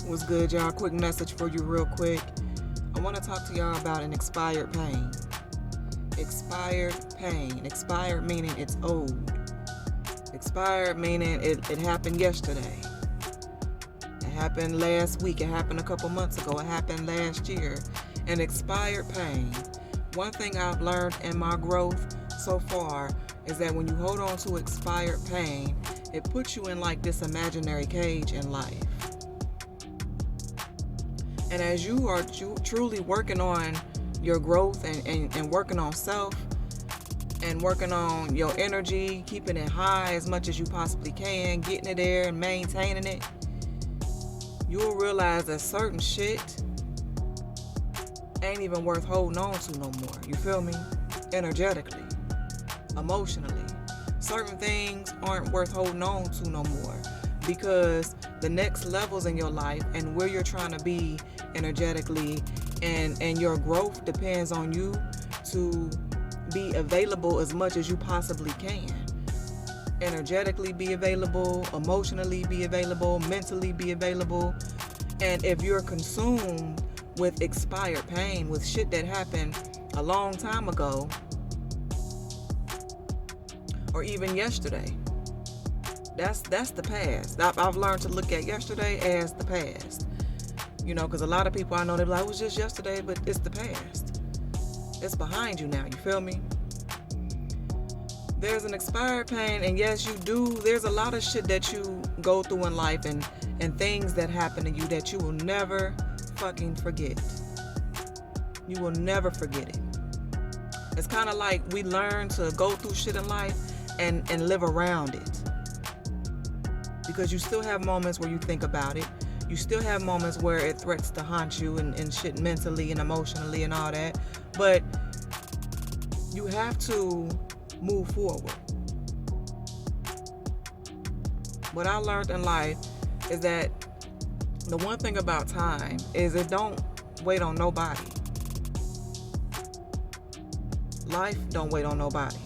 What's good, y'all? Quick message for you real quick. I want to talk to y'all about an expired pain. Expired pain. Expired meaning it's old. Expired meaning it happened yesterday. It happened last week. It happened a couple months ago. It happened last year. An expired pain. One thing I've learned in my growth so far is that when you hold on to expired pain, it puts you in like this imaginary cage in life. And as you are truly working on your growth and working on self and working on your energy, keeping it high as much as you possibly can, getting it there and maintaining it, you'll realize that certain shit ain't even worth holding on to no more. You feel me? Energetically, emotionally. Certain things aren't worth holding on to no more because the next levels in your life and where you're trying to be energetically and your growth depends on you to be available as much as you possibly can. Energetically be available, emotionally be available, mentally be available. And if you're consumed with expired pain, with shit that happened a long time ago, or even yesterday, that's the past. I've learned to look at yesterday as the past. You know, because a lot of people I know, they're like, it was just yesterday, but it's the past. It's behind you now, you feel me? There's an expired pain, and yes, you do. There's a lot of shit that you go through in life and things that happen to you that you will never fucking forget. You will never forget it. It's kind of like we learn to go through shit in life and live around it. Because you still have moments where you think about it. You still have moments where it threats to haunt you and shit mentally and emotionally and all that. But you have to move forward. What I learned in life is that the one thing about time is it don't wait on nobody. Life don't wait on nobody.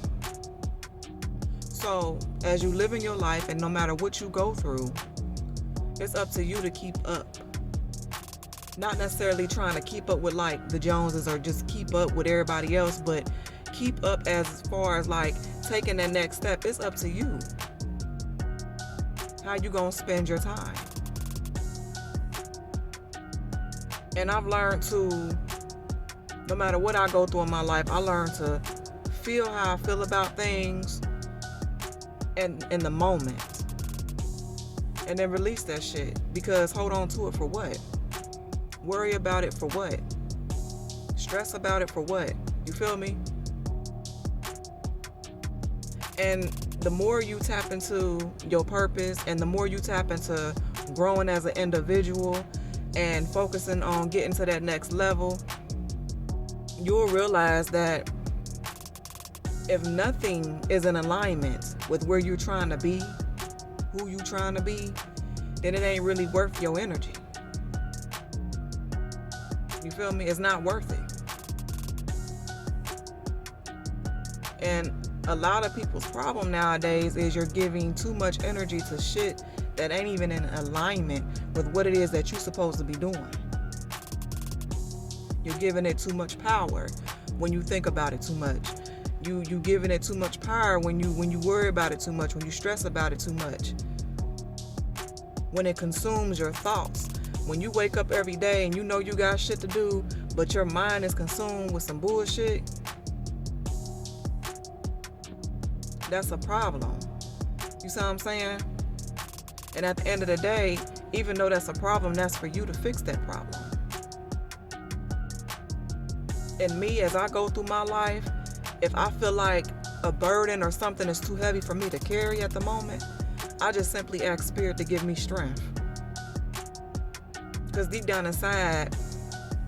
So as you live in your life and no matter what you go through, it's up to you to keep up. Not necessarily trying to keep up with like the Joneses or just keep up with everybody else, but keep up as far as like taking that next step. It's up to you. How you gonna spend your time? And I've learned to, no matter what I go through in my life, I learned to feel how I feel about things and in the moment. And then release that shit. Because hold on to it for what? Worry about it for what? Stress about it for what? You feel me? And the more you tap into your purpose and the more you tap into growing as an individual and focusing on getting to that next level, you'll realize that if nothing is in alignment with where you're trying to be, who you trying to be, then it ain't really worth your energy. You feel me? It's not worth it. And a lot of people's problem nowadays is you're giving too much energy to shit that ain't even in alignment with what it is that you're supposed to be doing. You're giving it too much power when you think about it too much. You giving it too much power when you worry about it too much, when you stress about it too much. When it consumes your thoughts. When you wake up every day and you know you got shit to do, but your mind is consumed with some bullshit, that's a problem. You see what I'm saying? And at the end of the day, even though that's a problem, that's for you to fix that problem. And me, as I go through my life, if I feel like a burden or something is too heavy for me to carry at the moment, I just simply ask Spirit to give me strength. Because deep down inside,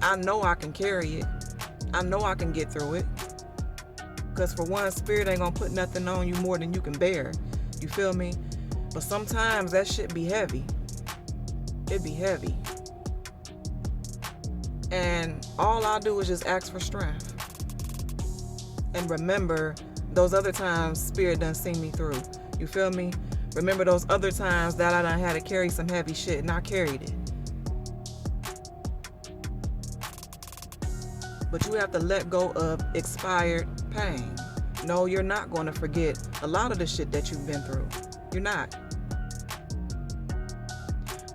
I know I can carry it. I know I can get through it. Because for one, Spirit ain't gonna put nothing on you more than you can bear. You feel me? But sometimes that shit be heavy. It be heavy. And all I do is just ask for strength. And remember those other times Spirit done seen me through. You feel me? Remember those other times that I done had to carry some heavy shit and I carried it. But you have to let go of expired pain. No, you're not going to forget a lot of the shit that you've been through. You're not.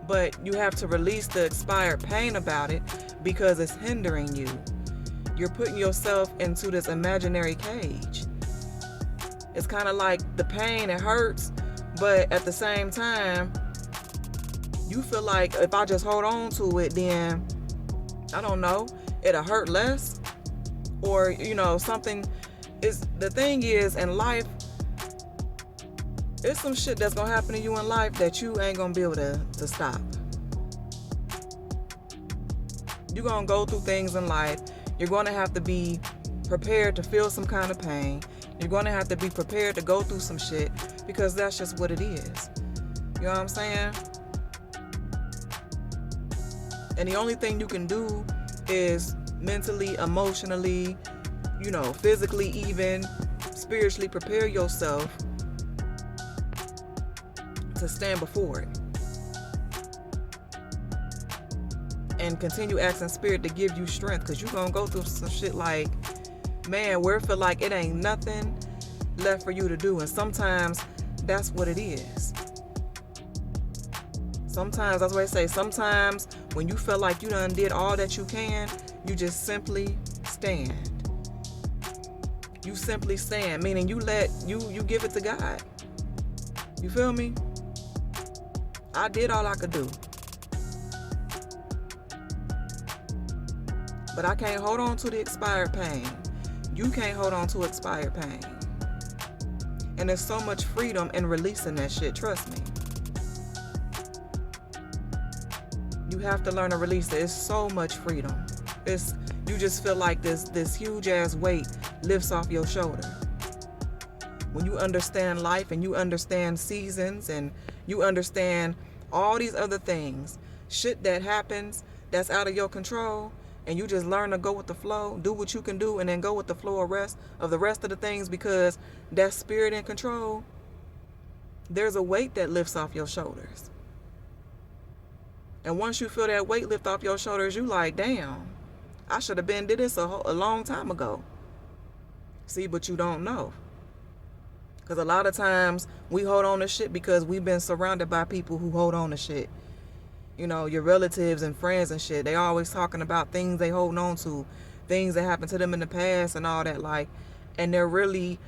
But you have to release the expired pain about it because it's hindering you. You're putting yourself into this imaginary cage. It's kind of like the pain, it hurts, but at the same time, you feel like if I just hold on to it, then, I don't know, it'll hurt less. Or, something is, the thing is, in life, it's some shit that's gonna happen to you in life that you ain't gonna be able to stop. You're gonna go through things in life. You're gonna have to be prepared to feel some kind of pain. You're gonna have to be prepared to go through some shit because that's just what it is. You know what I'm saying? And the only thing you can do is mentally, emotionally, physically, even spiritually prepare yourself to stand before it. And continue asking Spirit to give you strength, because you're going to go through some shit like, man, where it feel like it ain't nothing left for you to do. And sometimes that's what it is. Sometimes, that's what I say, sometimes when you feel like you done did all that you can, you just simply stand. You simply stand, meaning you give it to God. You feel me? I did all I could do. But I can't hold on to the expired pain. You can't hold on to expired pain. And there's so much freedom in releasing that shit, trust me. You have to learn to release it. It's so much freedom. You just feel like this huge ass weight lifts off your shoulder. When you understand life and you understand seasons and you understand all these other things, shit that happens that's out of your control, and you just learn to go with the flow, do what you can do, and then go with the flow of the rest of the things, because that spirit in control, there's a weight that lifts off your shoulders. And once you feel that weight lift off your shoulders, you like, damn, I should have been did this a long time ago. See, but you don't know. Because a lot of times we hold on to shit because we've been surrounded by people who hold on to shit. Your relatives and friends and shit, they always talking about things they holding on to, things that happened to them in the past and all that, like, and they're really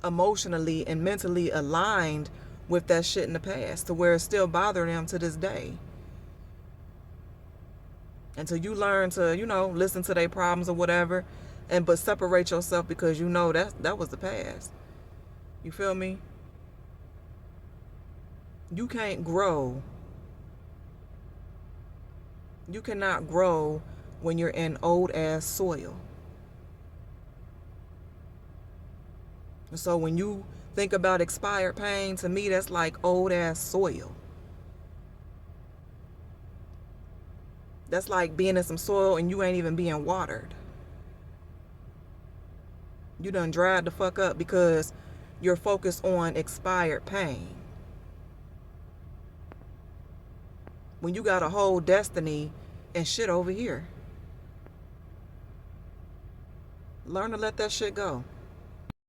emotionally and mentally aligned with that shit in the past to where it's still bothering them to this day. Until you learn to, listen to their problems or whatever, but separate yourself, because that was the past. You feel me? You can't grow. You cannot grow when you're in old ass soil. And so when you think about expired pain, to me that's like old ass soil. That's like being in some soil and you ain't even being watered. You done dried the fuck up because you're focused on expired pain. When you got a whole destiny and shit over here. Learn to let that shit go.